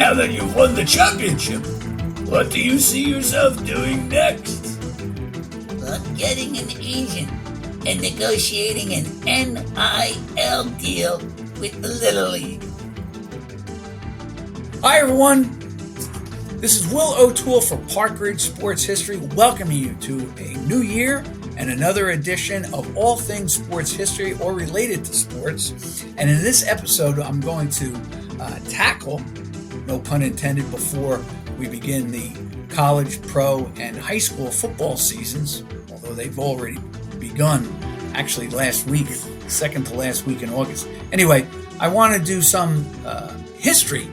Now that you've won the championship, what do you see yourself doing next? Well, getting an agent and negotiating an NIL deal with the Little League. Hi everyone, this is Will O'Toole for Park Ridge Sports History, welcoming you to a new year and another edition of all things sports history or related to sports. And in this episode, I'm going to tackle, no pun intended, before we begin the college, pro, and high school football seasons, although they've already begun actually last week, second to last week in August. Anyway, I want to do some history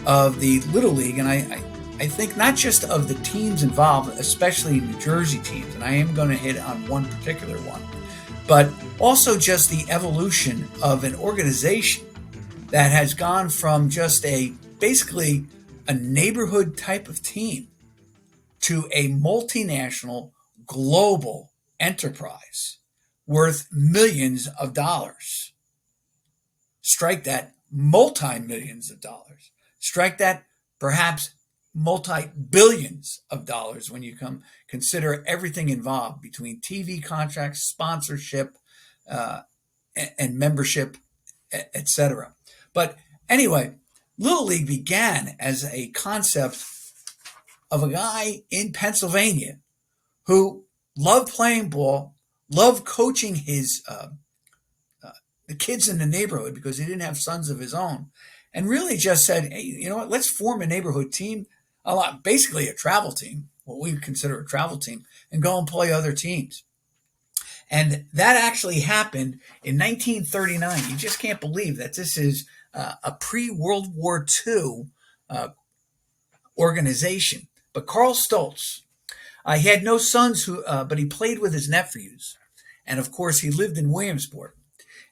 of the Little League, and I think not just of the teams involved, especially New Jersey teams, and I am going to hit on one particular one, but also just the evolution of an organization that has gone from just basically a neighborhood type of team to a multinational global enterprise worth millions of dollars. Strike that, multi-millions of dollars. Strike that, perhaps multi-billions of dollars when you consider everything involved between TV contracts, sponsorship, and membership, etc. But anyway, Little League began as a concept of a guy in Pennsylvania who loved playing ball, loved coaching his the kids in the neighborhood because he didn't have sons of his own, and really just said, hey, you know what, let's form a neighborhood team, basically a travel team, what we would consider a travel team, and go and play other teams. And that actually happened in 1939. You just can't believe that this is a pre-World War II organization. But Carl Stoltz, he had no sons, but he played with his nephews. And of course, he lived in Williamsport.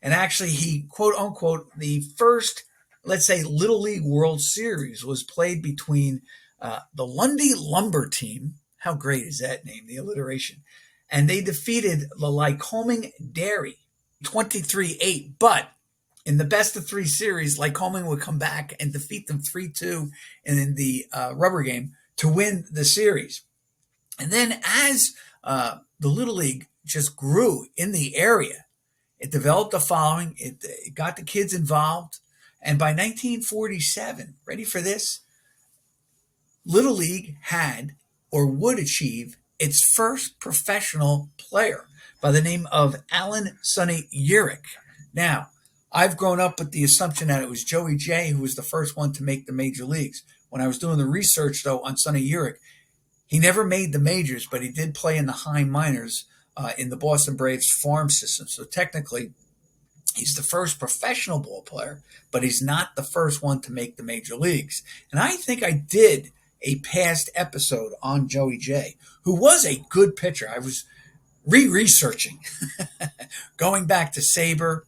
And actually, he, quote unquote, the first, let's say, Little League World Series was played between the Lundy Lumber team. How great is that name, the alliteration? And they defeated the Lycoming Dairy 23-8. But in the best of three series, Lycoming would come back and defeat them 3-2 in the rubber game to win the series. And then as the Little League just grew in the area, it developed a following, it got the kids involved, and by 1947, ready for this, Little League had or would achieve its first professional player by the name of Alan Sonny Urich. Now, I've grown up with the assumption that it was Joey J who was the first one to make the major leagues. When I was doing the research, though, on Sonny Urich, he never made the majors, but he did play in the high minors in the Boston Braves farm system. So technically, he's the first professional ball player, but he's not the first one to make the major leagues. And I think I did a past episode on Joey J, who was a good pitcher. I was researching, going back to Saber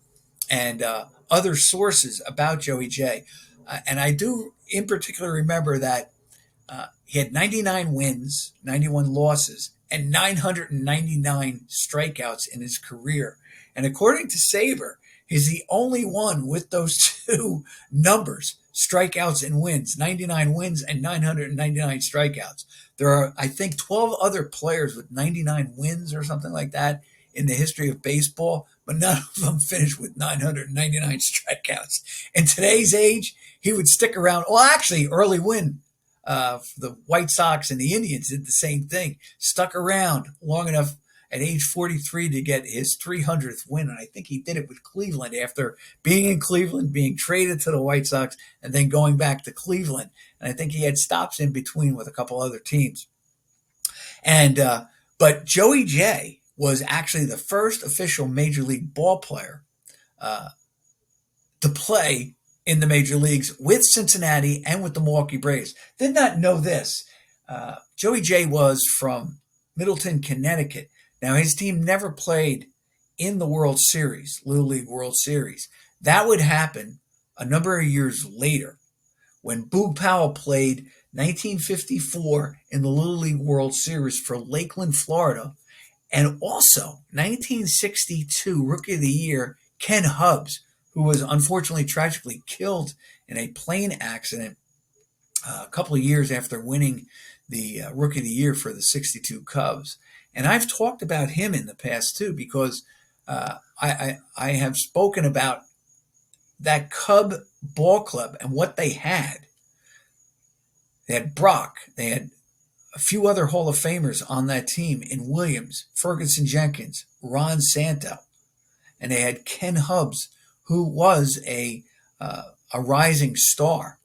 and other sources about Joey J. And I do in particular remember that he had 99 wins, 91 losses, and 999 strikeouts in his career. And according to Saber, he's the only one with those two numbers, strikeouts and wins, 99 wins and 999 strikeouts. There are, I think, 12 other players with 99 wins or something like that in the history of baseball, but none of them finished with 999 strikeouts. In today's age, he would stick around. Well, actually, early win. The White Sox and the Indians did the same thing, stuck around long enough at age 43 to get his 300th win. And I think he did it with Cleveland after being in Cleveland, being traded to the White Sox, and then going back to Cleveland. And I think he had stops in between with a couple other teams. And but Joey J was actually the first official major league ball player to play in the major leagues with Cincinnati and with the Milwaukee Braves. Did not know this. Joey J was from Middleton, Connecticut. Now, his team never played in the World Series, Little League World Series. That would happen a number of years later when Boog Powell played 1954 in the Little League World Series for Lakeland, Florida. And also 1962 Rookie of the Year, Ken Hubbs, who was unfortunately tragically killed in a plane accident a couple of years after winning the Rookie of the Year for the 62 Cubs. And I've talked about him in the past too, because I have spoken about that Cub ball club and what they had. They had Brock. They had a few other Hall of Famers on that team in Williams, Ferguson Jenkins, Ron Santo, and they had Ken Hubbs, who was a rising star.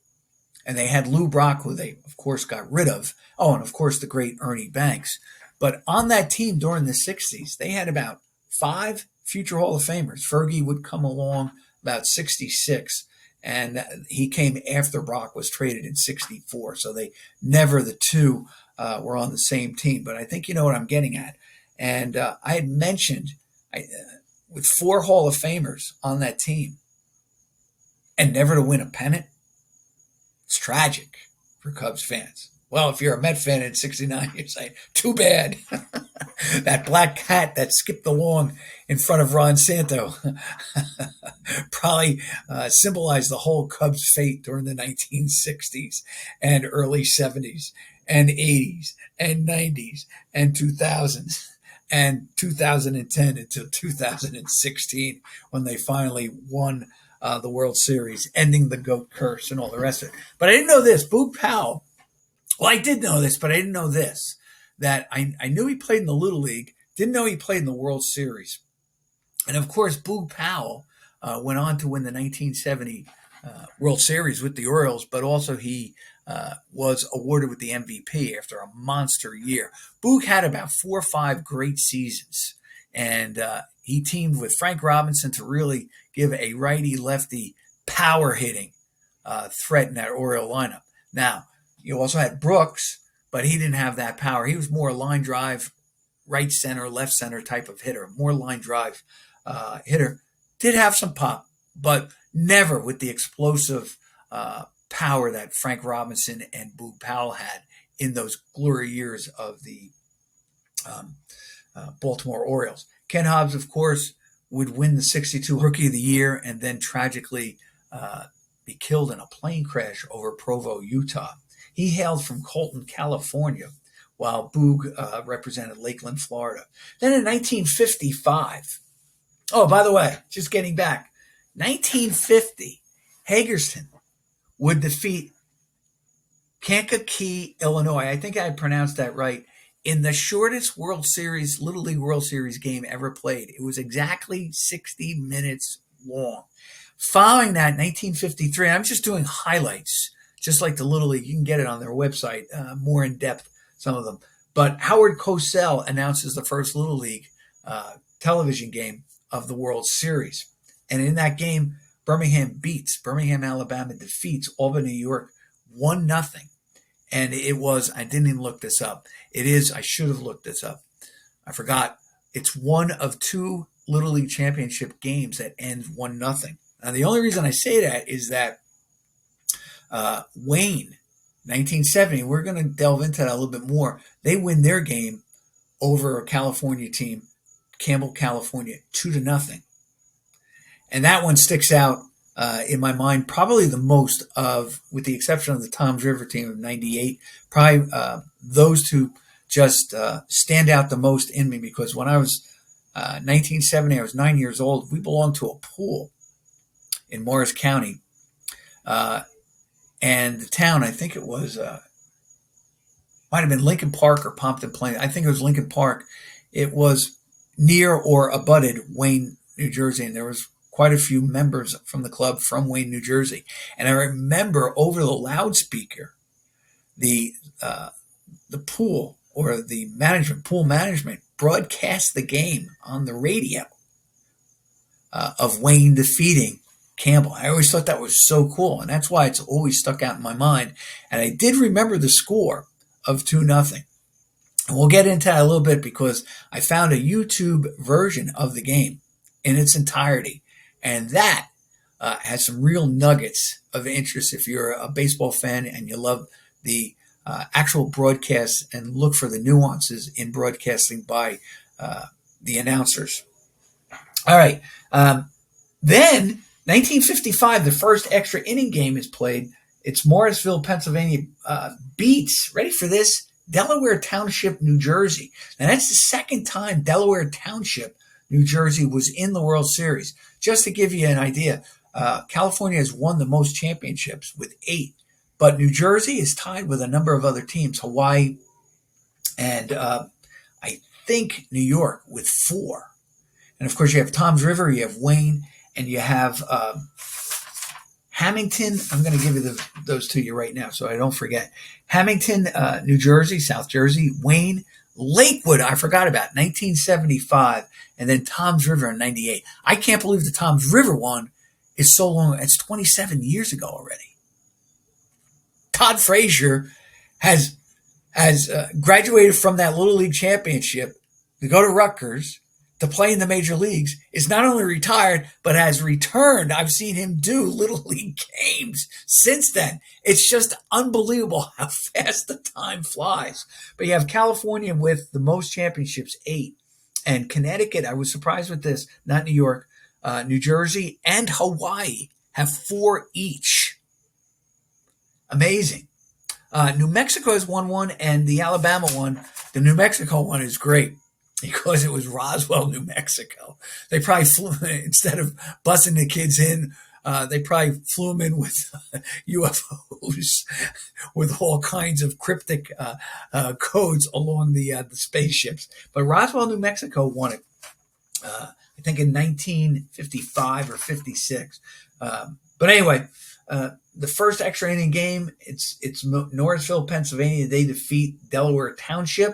And they had Lou Brock, who they, of course, got rid of. Oh, and of course, the great Ernie Banks. But on that team during the 60s, they had about 5 future Hall of Famers. Fergie would come along about 66, and he came after Brock was traded in 64. So they never, the two, were on the same team. But I think you know what I'm getting at. And I had mentioned with 4 Hall of Famers on that team and never to win a pennant, it's tragic for Cubs fans. Well, if you're a Met fan in 69, you're saying, too bad. That black cat that skipped along in front of Ron Santo probably symbolized the whole Cubs' fate during the 1960s and early 70s and 80s and 90s and 2000s and 2010 until 2016 when they finally won the World Series, ending the GOAT curse and all the rest of it. But I didn't know this. Boog Powell, well, I did know this, but I didn't know this, that I knew he played in the Little League, didn't know he played in the World Series. And, of course, Boog Powell went on to win the 1970 World Series with the Orioles, but also he was awarded with the MVP after a monster year. Boog had about 4 or 5 great seasons, and he teamed with Frank Robinson to really give a righty-lefty power-hitting threat in that Oriole lineup. Now, you also had Brooks, but he didn't have that power. He was more line drive, right center, left center type of hitter, more line drive hitter. Did have some pop, but never with the explosive power that Frank Robinson and Boog Powell had in those glory years of the Baltimore Orioles. Ken Hobbs, of course, would win the 62 Rookie of the Year and then tragically be killed in a plane crash over Provo, Utah. He hailed from Colton, California, while Boog represented Lakeland, Florida. Then in 1955, oh, by the way, just getting back, 1950, Hagerstown would defeat Kankakee, Illinois. I think I pronounced that right. In the shortest World Series, Little League World Series game ever played. It was exactly 60 minutes long. Following that, 1953, I'm just doing highlights, just like the Little League. You can get it on their website, more in depth, some of them. But Howard Cosell announces the first Little League television game of the World Series. And in that game, Birmingham, Alabama defeats Albany, New York 1-0. And it was, I didn't even look this up. I should have looked this up. I forgot. It's one of 2 Little League championship games that ends 1-0. Now, the only reason I say that is that Wayne, 1970, we're going to delve into that a little bit more. They win their game over a California team, Campbell, California, 2-0. And that one sticks out in my mind probably the most of, with the exception of the Toms River team of 98, probably those two just stand out the most in me because when I was 1970, I was 9 years old. We belonged to a pool in Morris County. And the town, I think it was, might have been Lincoln Park or Pompton Plain. I think it was Lincoln Park. It was near or abutted Wayne, New Jersey, and there was quite a few members from the club from Wayne, New Jersey. And I remember over the loudspeaker, the pool or the pool management broadcast the game on the radio of Wayne defeating Campbell. I always thought that was so cool, and that's why it's always stuck out in my mind. And I did remember the score of 2-0. And we'll get into that a little bit because I found a YouTube version of the game in its entirety. And that has some real nuggets of interest if you're a baseball fan and you love the actual broadcasts and look for the nuances in broadcasting by the announcers. All right. Then 1955, the first extra inning game is played It's Morrisville, Pennsylvania, beats, ready for this, Delaware Township, New Jersey. Now, that's the second time Delaware Township, New Jersey was in the World Series. Just to give you an idea, California has won the most championships with 8, but New Jersey is tied with a number of other teams, Hawaii and I think New York with 4. And of course, you have Toms River, you have Wayne, and you have Hamilton. I'm going to give you those to you right now so I don't forget. Hamilton, New Jersey, South Jersey, Wayne, Lakewood, I forgot about, 1975, and then Toms River in 98. I can't believe the Toms River one is so long. It's 27 years ago already. Todd Frazier has graduated from that Little League championship to go to Rutgers to play in the major leagues, is not only retired, but has returned. I've seen him do Little League games since then. It's just unbelievable how fast the time flies. But you have California with the most championships, 8. And Connecticut, I was surprised with this, not New York, New Jersey and Hawaii have 4 each. Amazing. New Mexico has won 1, and the Alabama one, the New Mexico one is great because it was Roswell, New Mexico. They probably flew, instead of busing the kids in, they probably flew them in with UFOs with all kinds of cryptic codes along the spaceships. But Roswell, New Mexico won it, I think in 1955 or 56. But anyway, the first extra inning game, it's Norrisville, Pennsylvania. They defeat Delaware Township.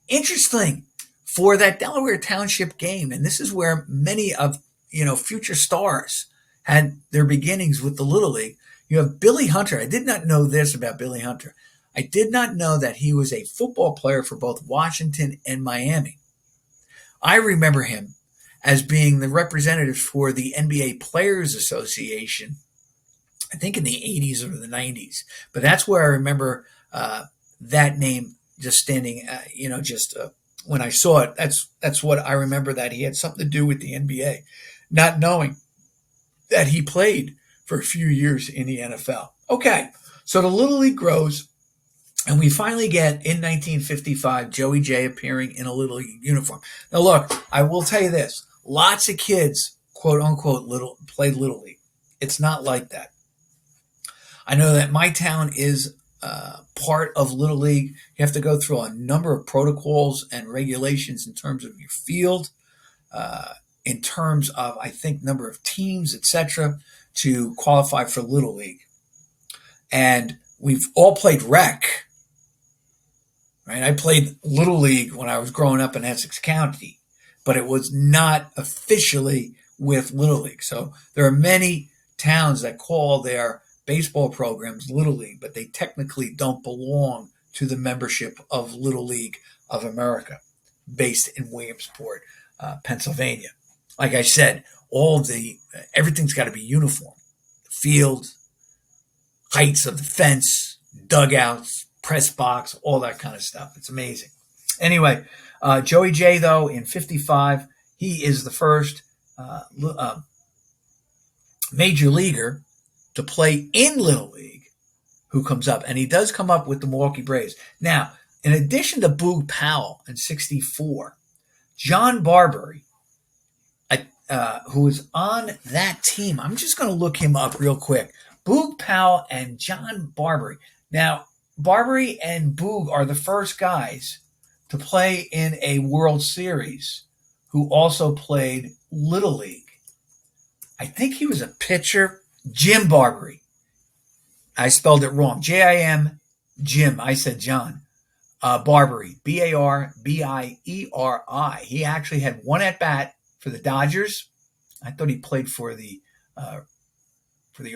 Interesting for that Delaware Township game, and this is where many of future stars had their beginnings with the Little League. You have Billy Hunter. I did not know this about Billy Hunter. I did not know that he was a football player for both Washington and Miami. I remember him as being the representative for the NBA Players Association, I think in the 80s or the 90s. But that's where I remember that name just standing, when I saw it, that's what I remember, that he had something to do with the NBA, not knowing that he played for a few years in the NFL. Okay, so the Little League grows, and we finally get, in 1955, Joey J appearing in a Little League uniform. Now, look, I will tell you this. Lots of kids, quote unquote, played Little League. It's not like that. I know that my town is part of Little League. You have to go through a number of protocols and regulations in terms of your field, in terms of, I think, number of teams, etc., to qualify for Little League. And we've all played rec, right? I played Little League when I was growing up in Essex County, but it was not officially with Little League. So there are many towns that call their baseball programs Little League, but they technically don't belong to the membership of Little League of America, based in Williamsport, Pennsylvania. Like I said, everything's got to be uniform. The field, heights of the fence, dugouts, press box, all that kind of stuff. It's amazing. Anyway, Joey J, though, in 55, he is the first major leaguer to play in Little League who comes up. And he does come up with the Milwaukee Braves. Now, in addition to Boog Powell in 64, John Barbary, who was on that team, I'm just going to look him up real quick. Boog Powell and John Barbary. Now, Barbary and Boog are the first guys to play in a World Series who also played Little League. I think he was a pitcher. Jim Barbary. I spelled it wrong. J-I-M, Jim. I said John. Barbary. Barbbieri. He actually had 1 at-bat for the Dodgers. I thought he played for the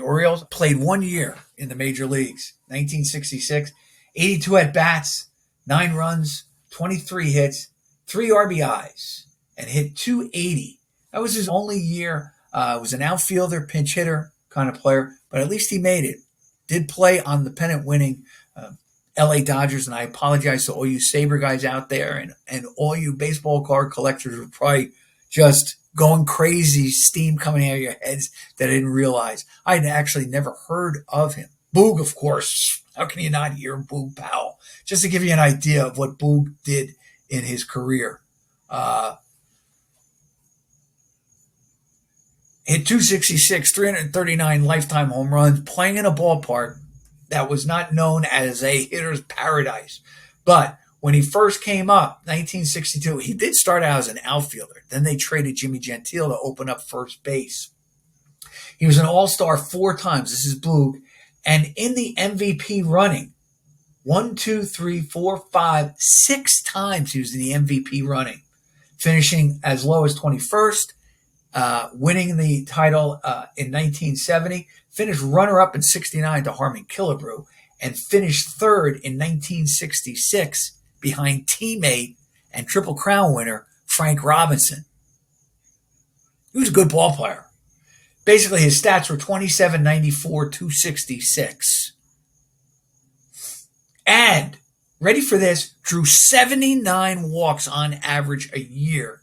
Orioles. Played 1 year in the major leagues. 1966. 82 at-bats, 9 runs, 23 hits, 3 RBIs, and hit .280. That was his only year. Was an outfielder, pinch hitter kind of player, but at least he made it. Did play on the pennant-winning LA Dodgers, and I apologize to all you Sabre guys out there and all you baseball card collectors who are probably just going crazy, steam coming out of your heads that I didn't realize. I'd actually never heard of him. Boog, of course. How can you not hear Boog Powell? Just to give you an idea of what Boog did in his career. Hit 266, 339 lifetime home runs, playing in a ballpark that was not known as a hitter's paradise. But when he first came up, 1962, he did start out as an outfielder. Then they traded Jimmy Gentile to open up first base. He was an all-star 4 times. This is Boog. And in the MVP running, 1, 2, 3, 4, 5, 6 times he was in the MVP running, finishing as low as 21st, winning the title in 1970, finished runner-up in 69 to Harmon Killebrew, and finished third in 1966 behind teammate and Triple Crown winner Frank Robinson. He was a good ball player. Basically, his stats were 27, 94, 266. And, ready for this, drew 79 walks on average a year.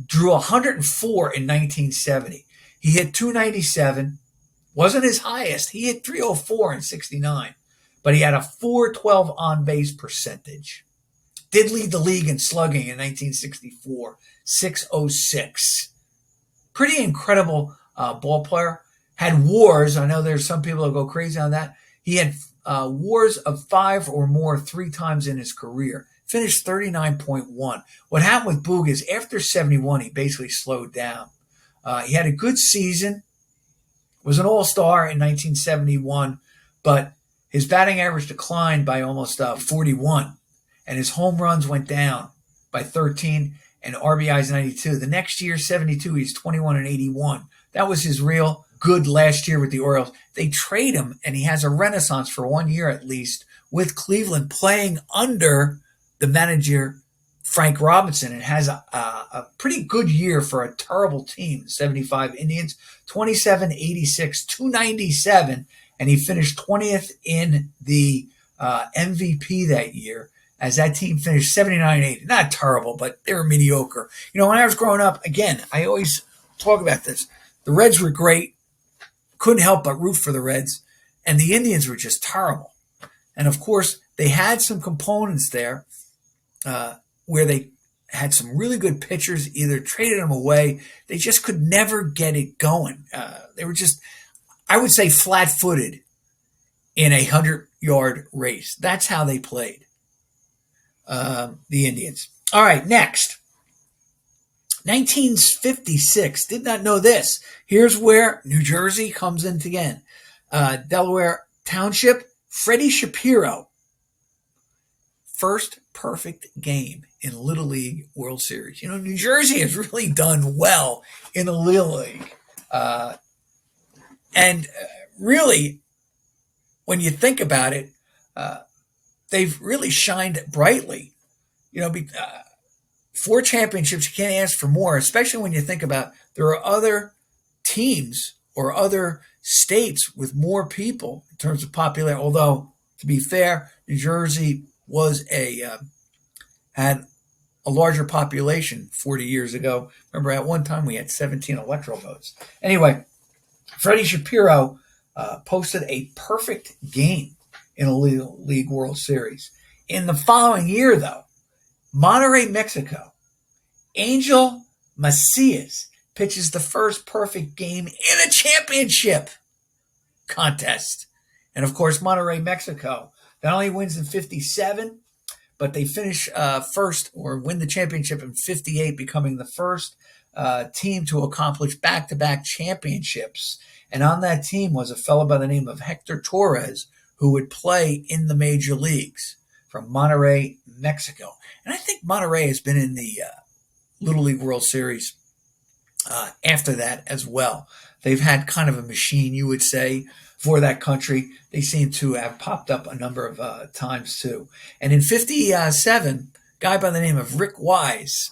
Drew 104 in 1970. He hit 297. Wasn't his highest. He hit 304 in 69. But he had a 412 on-base percentage. Did lead the league in slugging in 1964. 606. Pretty incredible ball player. Had WARs. I know there's some people that go crazy on that. He had WARs of 5 or more 3 times in his career. Finished 39.1. What happened with Boog is after 71, he basically slowed down. He had a good season. Was an all-star in 1971, but his batting average declined by almost 41, and his home runs went down by 13, and RBIs 92. The next year, 72, he's 21 and 81. That was his real good last year with the Orioles. They trade him, and he has a renaissance for 1 year at least with Cleveland, playing under the manager Frank Robinson, and has a pretty good year for a terrible team. 75 Indians, 27, 86, 297, and he finished 20th in the MVP that year, as that team finished 79 80. Not terrible, but they were mediocre. You know, when I was growing up, again, I always talk about this. The Reds were great. Couldn't help but root for the Reds. And the Indians were just terrible. And, of course, they had some components there where they had some really good pitchers, either traded them away. They just could never get it going. They were just, I would say, flat-footed in a 100-yard race. That's how they played, the Indians. All right, next. 1956. Did not know this. Here's where New Jersey comes in again. Delaware Township, Freddie Shapiro. First perfect game in Little League World Series. You know, New Jersey has really done well in the Little League. And really, when you think about it, they've really shined brightly. You know, 4 championships, you can't ask for more, especially when you think about there are other teams or other states with more people in terms of popularity. Although, to be fair, New Jersey was had a larger population 40 years ago. Remember, at one time we had 17 electoral votes. Anyway, Freddie Shapiro posted a perfect game in a League World Series. In the following year, though, Monterrey, Mexico, Angel Macias pitches the first perfect game in a championship contest. And, of course, Monterrey, Mexico not only wins in 57, but they finish first or win the championship in 58, becoming the first team to accomplish back-to-back championships. And on that team was a fellow by the name of Hector Torres, who would play in the major leagues from Monterrey, Mexico. And I think Monterrey has been in the Little League World Series after that as well. They've had kind of a machine, you would say, for that country. They seem to have popped up a number of times too. And in 57, a guy by the name of Rick Wise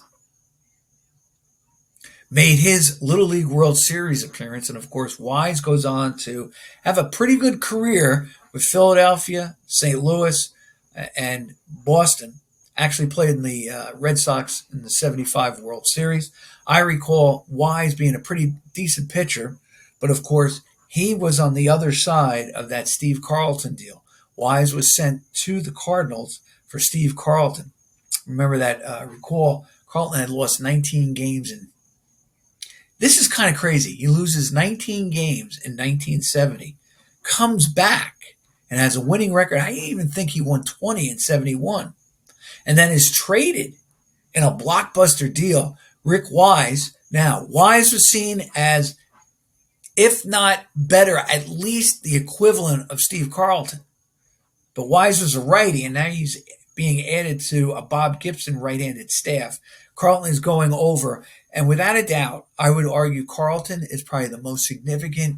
made his Little League World Series appearance. And of course, Wise goes on to have a pretty good career with Philadelphia, St. Louis, and Boston. Actually played in the Red Sox in the 75 World Series. I recall Wise being a pretty decent pitcher, but of course, He was on the other side of that Steve Carlton deal. Wise was sent to the Cardinals for Steve Carlton. Remember that, recall, Carlton had lost 19 games. And this is kind of crazy. He loses 19 games in 1970, comes back and has a winning record. I even think he won 20 in 71, and then is traded in a blockbuster deal. Rick Wise. Now, Wise was seen as, if not better, at least the equivalent of Steve Carlton. But Wise was a righty, and now he's being added to a Bob Gibson right-handed staff. Carlton is going over, and without a doubt, I would argue Carlton is probably the most significant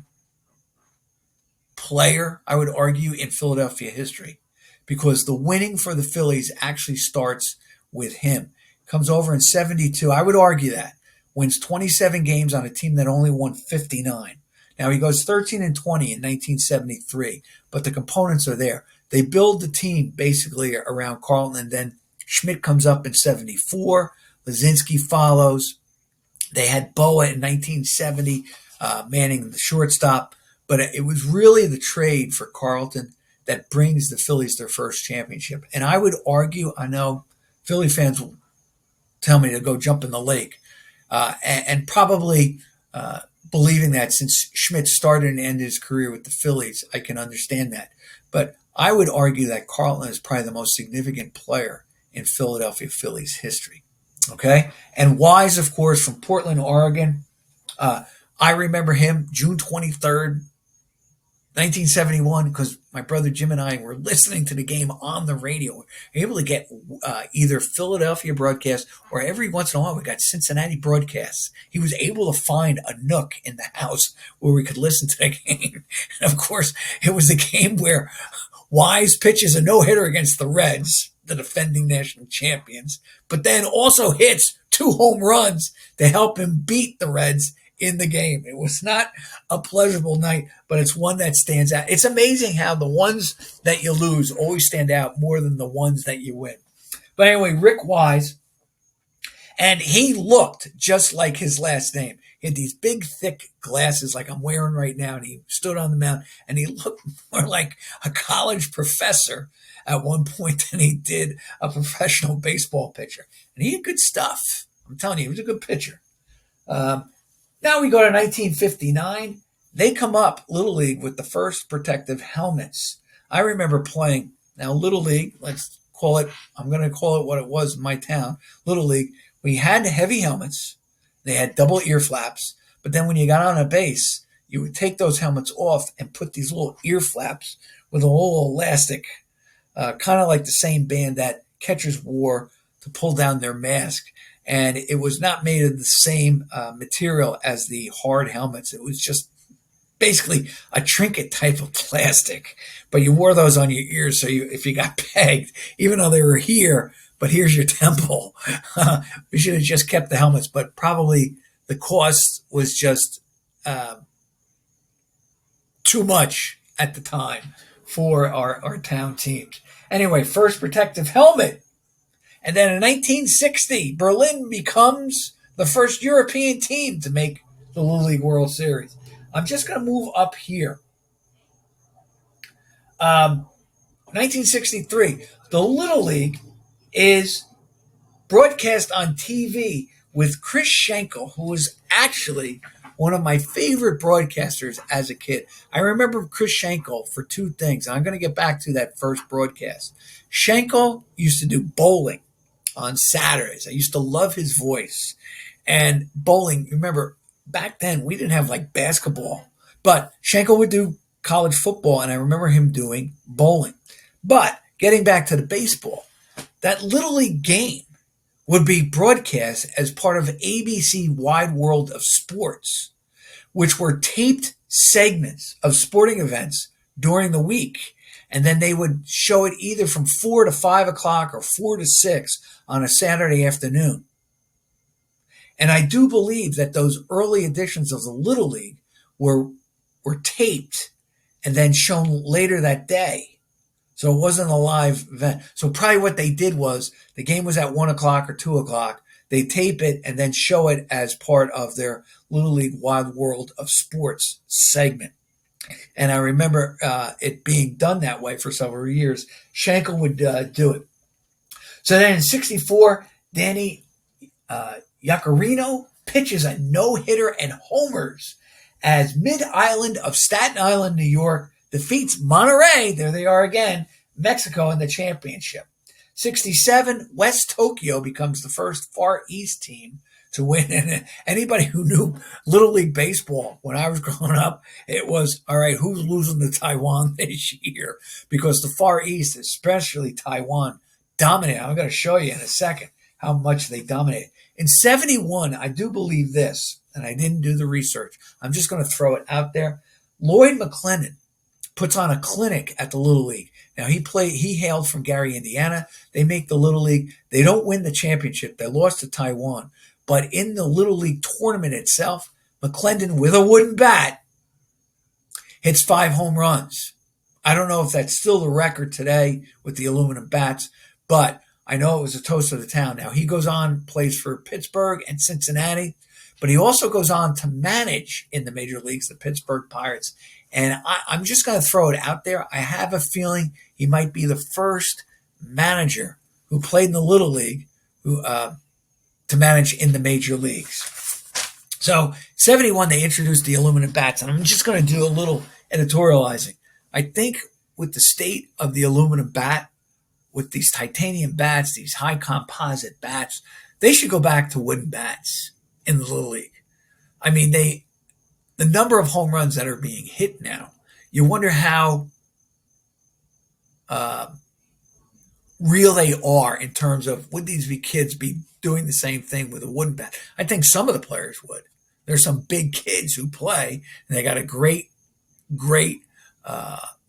player, I would argue, in Philadelphia history, because the winning for the Phillies actually starts with him. Comes over in 72, I would argue that. Wins 27 games on a team that only won 59. Now, he goes 13-20 in 1973, but the components are there. They build the team basically around Carlton, and then Schmidt comes up in 74. Lazinski follows. They had Boa in 1970, manning the shortstop, but it was really the trade for Carlton that brings the Phillies their first championship. And I would argue, I know Philly fans will tell me to go jump in the lake, and probably believing that since Schmidt started and ended his career with the Phillies, I can understand that. But I would argue that Carlton is probably the most significant player in Philadelphia Phillies history. Okay? And Wise, of course, from Portland, Oregon. I remember him June 23rd, 1971, because my brother Jim and I were listening to the game on the radio. We were able to get either Philadelphia broadcast, or every once in a while we got Cincinnati broadcasts. He was able to find a nook in the house where we could listen to the game. And of course, it was a game where Wise pitches a no-hitter against the Reds, the defending national champions, but then also hits 2 home runs to help him beat the Reds in the game. It was not a pleasurable night, but it's one that stands out. It's amazing how the ones that you lose always stand out more than the ones that you win. But anyway, Rick Wise, and he looked just like his last name. He had these big, thick glasses like I'm wearing right now, and he stood on the mound, and he looked more like a college professor at one point than he did a professional baseball pitcher. And he had good stuff. I'm telling you, he was a good pitcher. Now we go to 1959. They come up, Little League, with the first protective helmets. I remember playing, now Little League, let's call it, I'm going to call it what it was in my town, Little League. We had heavy helmets. They had double ear flaps. But then when you got on a base, you would take those helmets off and put these little ear flaps with a little elastic, kind of like the same band that catchers wore to pull down their mask. And it was not made of the same material as the hard helmets. It was just basically a trinket type of plastic. But you wore those on your ears, so if you got pegged, even though they were here, but here's your temple, we should have just kept the helmets. But probably the cost was just too much at the time for our town teams. Anyway, first protective helmet. And then in 1960, Berlin becomes the first European team to make the Little League World Series. I'm just going to move up here. 1963, the Little League is broadcast on TV with Chris Schenkel, who was actually one of my favorite broadcasters as a kid. I remember Chris Schenkel for 2 things. I'm going to get back to that first broadcast. Schenkel used to do bowling on Saturdays. I used to love his voice. And bowling, remember, back then we didn't have like basketball, but Schenkel would do college football, and I remember him doing bowling. But getting back to the baseball, that Little League game would be broadcast as part of ABC Wide World of Sports, which were taped segments of sporting events during the week. And then they would show it either from 4 to 5 o'clock or 4 to 6 on a Saturday afternoon. And I do believe that those early editions of the Little League were taped and then shown later that day. So it wasn't a live event. So probably what they did was the game was at 1 o'clock or 2 o'clock. They tape it and then show it as part of their Little League Wide World of Sports segment. And I remember it being done that way for several years. Schenkel would do it. So then in 64, Danny Yaccarino pitches a no-hitter and homers as Mid-Island of Staten Island, New York, defeats Monterey, there they are again, Mexico in the championship. 67, West Tokyo becomes the first Far East team to win. And anybody who knew Little League Baseball when I was growing up, it was, all right, who's losing to Taiwan this year? Because the Far East, especially Taiwan, dominated. I'm going to show you in a second how much they dominated. In 71, I do believe this, and I didn't do the research. I'm just going to throw it out there. Lloyd McClendon puts on a clinic at the Little League. Now he hailed from Gary, Indiana. They make the Little League. They don't win the championship. They lost to Taiwan. But in the Little League tournament itself, McClendon with a wooden bat hits 5 home runs. I don't know if that's still the record today with the aluminum bats, but I know it was a toast of the town. Now he goes on, plays for Pittsburgh and Cincinnati, but he also goes on to manage in the major leagues, the Pittsburgh Pirates. And I'm just going to throw it out there. I have a feeling he might be the first manager who played in the Little League who to manage in the major leagues. So 71, they introduced the aluminum bats, and I'm just going to do a little editorializing. I think with the state of the aluminum bat, with these titanium bats, these high composite bats, they should go back to wooden bats in the Little League. I mean, the number of home runs that are being hit now, you wonder how real they are in terms of, would these kids be doing the same thing with a wooden bat? I think some of the players would. There's some big kids who play, and they got a great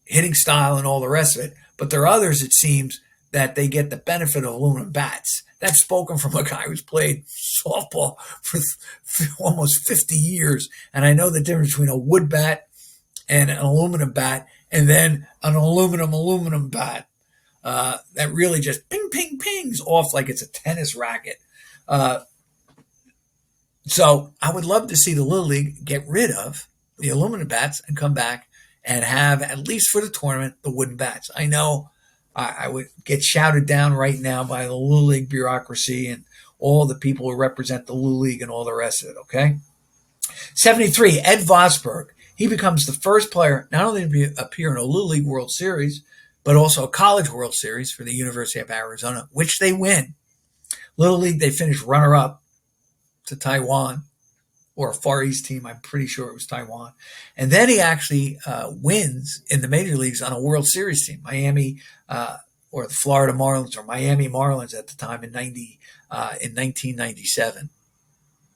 hitting style and all the rest of it. But there are others, it seems, that they get the benefit of aluminum bats. That's spoken from a guy who's played softball for almost 50 years. And I know the difference between a wood bat and an aluminum bat, and then an aluminum bat that really just pings off like it's a tennis racket. So I would love to see the Little League get rid of the aluminum bats and come back and have, at least for the tournament, the wooden bats. I know I would get shouted down right now by the Little League bureaucracy and all the people who represent the Little League and all the rest of it, okay? 73, Ed Vosberg. He becomes the first player not only to appear in a Little League World Series, but also a College World Series for the University of Arizona, which they win. Little League, they finished runner-up to Taiwan, or a Far East team. I'm pretty sure it was Taiwan. And then he actually wins in the major leagues on a World Series team, Miami or the Florida Marlins, or Miami Marlins at the time in 1997.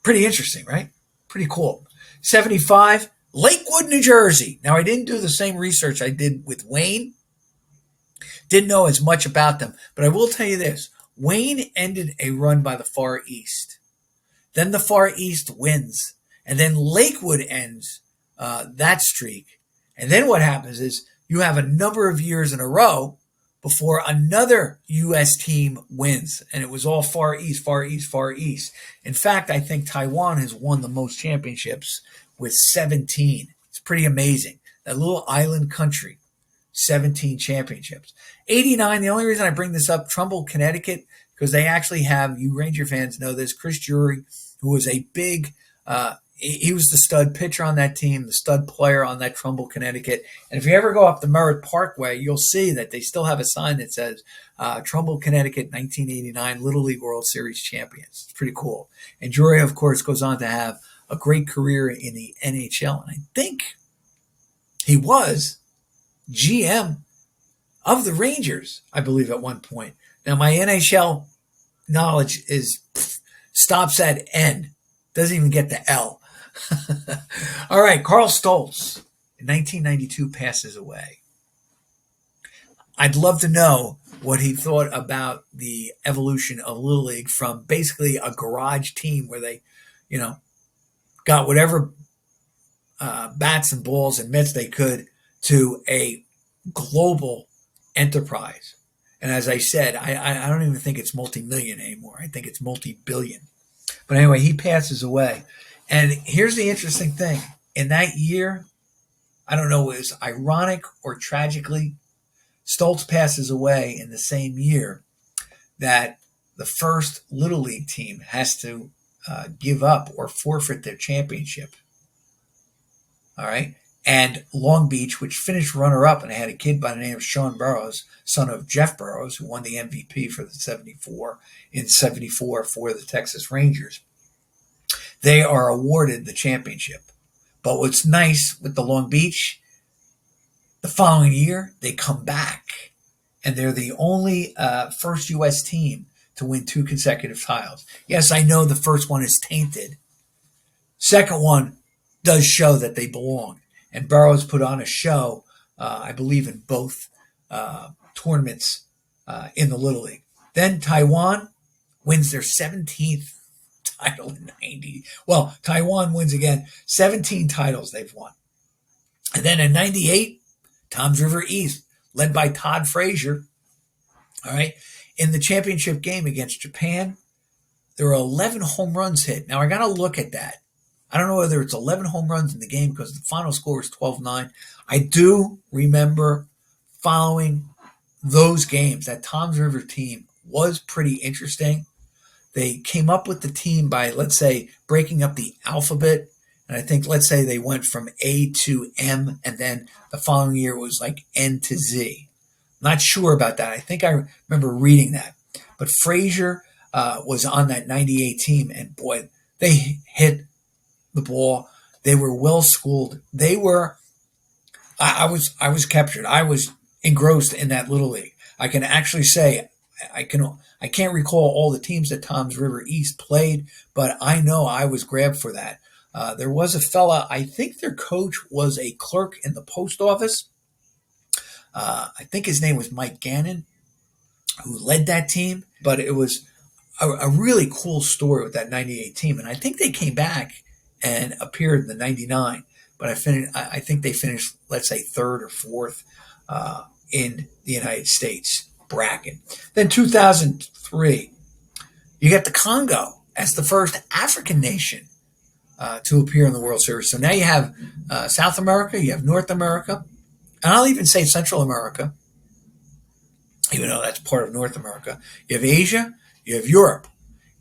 Pretty interesting, right? Pretty cool. 75, Lakewood, New Jersey. Now, I didn't do the same research I did with Wayne. Didn't know as much about them. But I will tell you this. Wayne ended a run by the Far East. Then the Far East wins. And then Lakewood ends that streak. And then what happens is you have a number of years in a row before another U.S. team wins. And it was all Far East, Far East, Far East. In fact, I think Taiwan has won the most championships with 17. It's pretty amazing. That little island country, 17 championships. 89, the only reason I bring this up, Trumbull, Connecticut, because they actually have, you Ranger fans know this, Chris Drury, who was a big, he was the stud pitcher on that team, the stud player on that Trumbull, Connecticut. And if you ever go up the Merritt Parkway, you'll see that they still have a sign that says Trumbull, Connecticut, 1989 Little League World Series champions. It's pretty cool. And Drury, of course, goes on to have a great career in the NHL. And I think he was GM of the Rangers, I believe, at one point. Now, my NHL knowledge stops at N. Doesn't even get to L. All right, Carl Stoltz, in 1992, passes away. I'd love to know what he thought about the evolution of Little League from basically a garage team where they, got whatever bats and balls and mitts they could to a global enterprise. And as I said, I don't even think it's multi-million anymore. I think it's multi-billion. But anyway, he passes away. And here's the interesting thing. In that year, I don't know, it was ironic or tragically, Stoltz passes away in the same year that the first Little League team has to give up or forfeit their championship. All right. And Long Beach, which finished runner-up and had a kid by the name of Sean Burroughs, son of Jeff Burroughs, who won the MVP for the 74 for the Texas Rangers. They are awarded the championship. But what's nice with the Long Beach, the following year, they come back. And they're the only first U.S. team to win 2 consecutive titles. Yes, I know the first one is tainted. Second one does show that they belong. And Burroughs put on a show, I believe, in both tournaments in the Little League. Then Taiwan wins their 17th title in 90. Well, Taiwan wins again. 17 titles they've won. And then in 98, Toms River East, led by Todd Frazier, all right, in the championship game against Japan, there were 11 home runs hit. Now, I got to look at that. I don't know whether it's 11 home runs in the game because the final score is 12-9. I do remember following those games. That Toms River team was pretty interesting. They came up with the team by, let's say, breaking up the alphabet. And I think, let's say they went from A to M, and then the following year it was like N to Z. Not sure about that. I think I remember reading that. But Frazier was on that 98 team, and boy, they hit the ball. They were well schooled. They were. I was captured. I was engrossed in that Little League. I can actually say I can't recall all the teams that Toms River East played, but I know I was grabbed for that. There was a fella, I think their coach was a clerk in the post office. I think his name was Mike Gannon, who led that team. But it was a really cool story with that 98 team. And I think they came back and appeared in the 99. But I think they finished, let's say, 3rd or 4th in the United States bracket. Then 2003, you got the Congo as the first African nation to appear in the World Series. So now you have South America, you have North America, and I'll even say Central America, even though that's part of North America. You have Asia, you have Europe,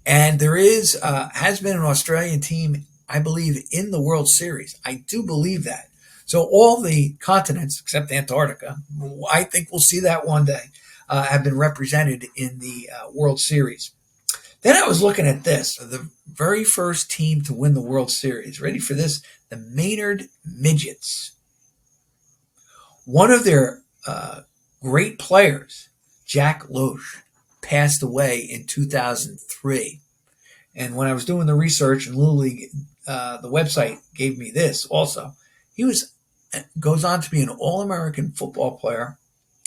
and there has been an Australian team, I believe, in the World Series. I do believe that. So all the continents, except Antarctica, I think we'll see that one day, have been represented in the World Series. Then I was looking at this, the very first team to win the World Series. Ready for this? The Maynard Midgets. One of their great players, Jack Loesch, passed away in 2003. And when I was doing the research, and Little League, the website gave me this also. He goes on to be an All-American football player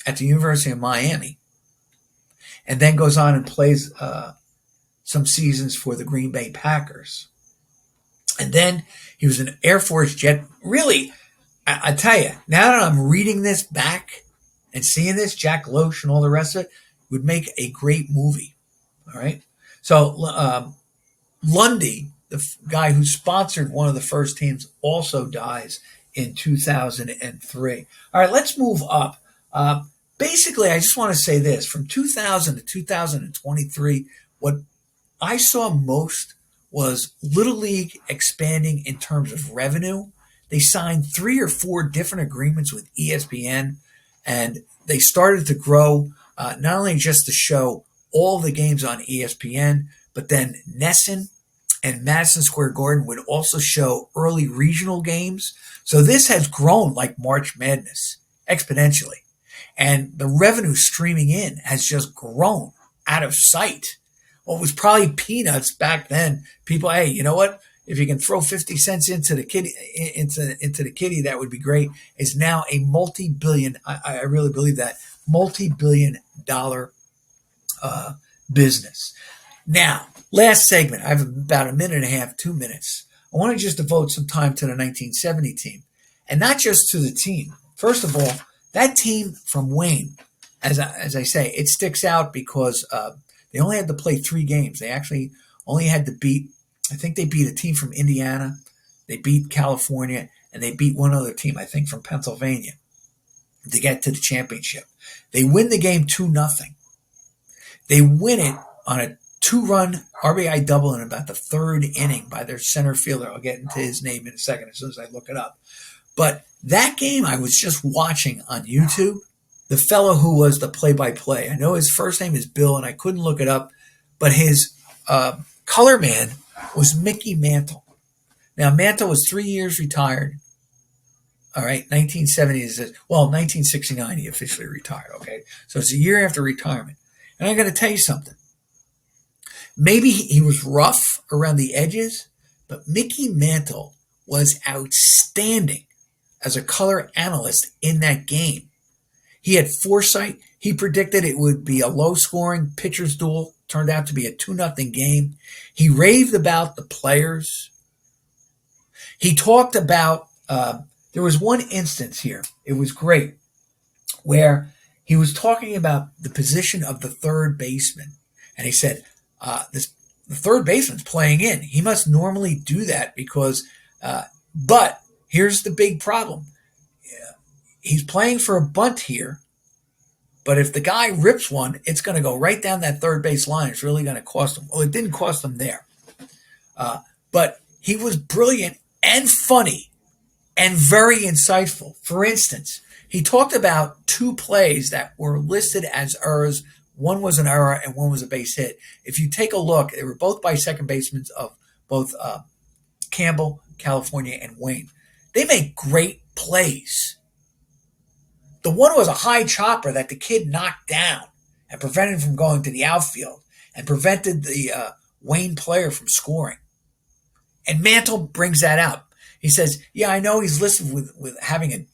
at the University of Miami, and then goes on and plays some seasons for the Green Bay Packers. And then he was an Air Force jet. Really, I tell you, now that I'm reading this back and seeing this, Jack Loesch and all the rest of it, would make a great movie. All right. So Lundy, the guy who sponsored one of the first teams, also dies in 2003. All right, let's move up. Basically, I just want to say this. From 2000 to 2023, what I saw most was Little League expanding in terms of revenue. They signed 3 or 4 different agreements with ESPN, and they started to grow, not only just to show all the games on ESPN, but then Nesson and Madison Square Garden would also show early regional games. So this has grown like March Madness exponentially. And the revenue streaming in has just grown out of sight. What was probably peanuts back then, people, hey, you know what? If you can throw 50 cents into the kitty, that would be great. Is now a multi-billion, I really believe that, multi-billion dollar business. Now, last segment. I have about a minute and a half, 2 minutes. I want to just devote some time to the 1970 team. And not just to the team. First of all, that team from Wayne, as I say, it sticks out because they only had to play 3 games. They actually only had to beat, I think they beat a team from Indiana. They beat California. and they beat one other team, I think from Pennsylvania, to get to the championship. They win the game 2-0. They win it on a 2-run RBI double in about the third inning by their center fielder. I'll get into his name in a second as soon as I look it up. But that game I was just watching on YouTube. The fellow who was the play-by-play, I know his first name is Bill, and I couldn't look it up, but his color man was Mickey Mantle. Now, Mantle was 3 years retired. All right, 1969 he officially retired, okay? So it's a year after retirement. And I'm going to tell you something. Maybe he was rough around the edges, but Mickey Mantle was outstanding as a color analyst in that game. He had foresight. He predicted it would be a low-scoring pitcher's duel. Turned out to be a 2-0 game. He raved about the players. He talked about, there was one instance here, it was great, where he was talking about the position of the third baseman. And he said, the third baseman's playing in. He must normally do that because, but here's the big problem. He's playing for a bunt here, but if the guy rips one, it's going to go right down that third base line. It's really going to cost him. Well, it didn't cost him there. But he was brilliant and funny and very insightful. For instance, he talked about two plays that were listed as errors. One was an error and one was a base hit. If you take a look, they were both by second basemen of both Campbell, California, and Wayne. They make great plays. The one was a high chopper that the kid knocked down and prevented him from going to the outfield and prevented the Wayne player from scoring. And Mantle brings that up. He says, yeah, I know he's listed with having an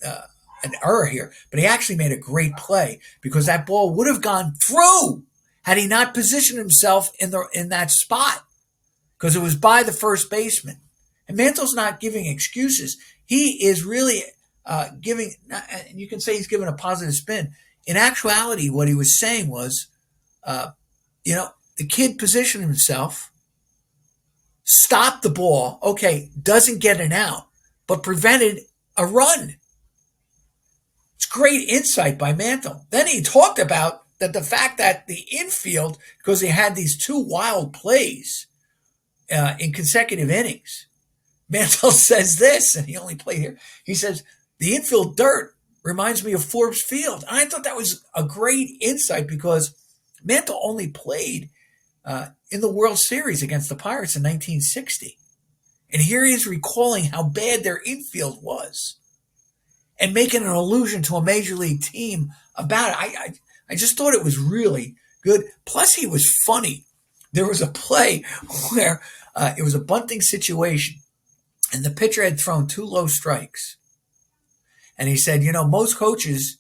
error here, but he actually made a great play because that ball would have gone through had he not positioned himself in that spot because it was by the first baseman. And Mantle's not giving excuses. He is really giving, you can say he's giving a positive spin. In actuality, what he was saying was, the kid positioned himself, stopped the ball, okay, doesn't get an out, but prevented a run. It's great insight by Mantle. Then he talked about that the fact that the infield, because he had these two wild plays in consecutive innings, Mantle says this, and he only played here. He says, the infield dirt reminds me of Forbes Field. And I thought that was a great insight because Mantle only played in the World Series against the Pirates in 1960. And here he is recalling how bad their infield was and making an allusion to a major league team about it. I just thought it was really good. Plus, he was funny. There was a play where it was a bunting situation, and the pitcher had thrown 2 low strikes. And he said, most coaches,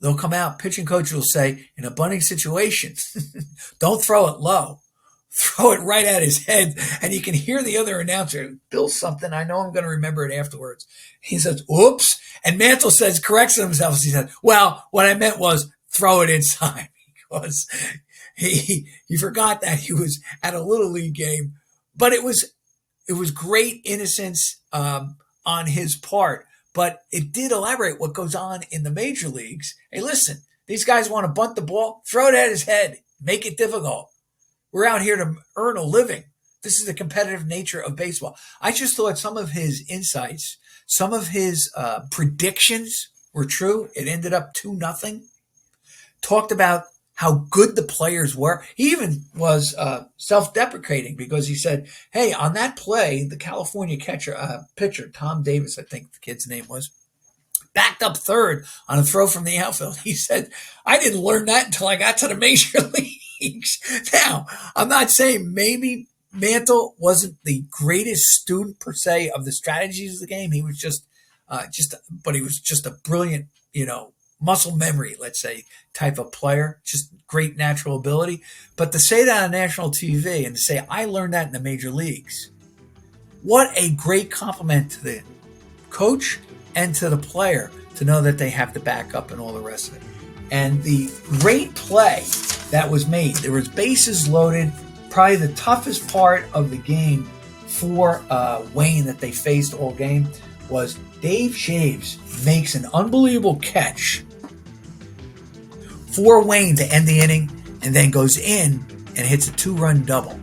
they'll come out, pitching coach will say, in a bunting situation, don't throw it low. Throw it right at his head. And you can hear the other announcer, Bill something, I know I'm going to remember it afterwards. He says, oops. And Mantle corrects himself. He said, well, what I meant was throw it inside because he forgot that he was at a Little League game. But it was great innocence on his part. But it did elaborate what goes on in the major leagues. Hey, listen, these guys want to bunt the ball, throw it at his head, make it difficult. We're out here to earn a living. This is the competitive nature of baseball. I just thought some of his insights, some of his predictions were true. It ended up 2-0. Talked about how good the players were. He even was self-deprecating because he said, hey, on that play, the California pitcher, Tom Davis, I think the kid's name was, backed up third on a throw from the outfield. He said, I didn't learn that until I got to the major leagues. Now, I'm not saying maybe Mantle wasn't the greatest student per se of the strategies of the game. He was but he was just a brilliant, muscle memory, let's say, type of player, just great natural ability. But to say that on national TV and to say, I learned that in the major leagues, what a great compliment to the coach and to the player to know that they have the backup and all the rest of it. And the great play that was made, there was bases loaded, probably the toughest part of the game for Wayne that they faced all game was Dave Shaves makes an unbelievable catch for Wayne to end the inning and then goes in and hits a 2-run double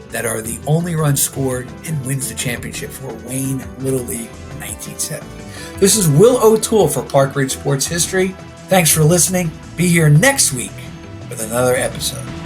that are the only runs scored and wins the championship for Wayne Little League 1970. This is Will O'Toole for Park Ridge Sports History. Thanks for listening. Be here next week with another episode.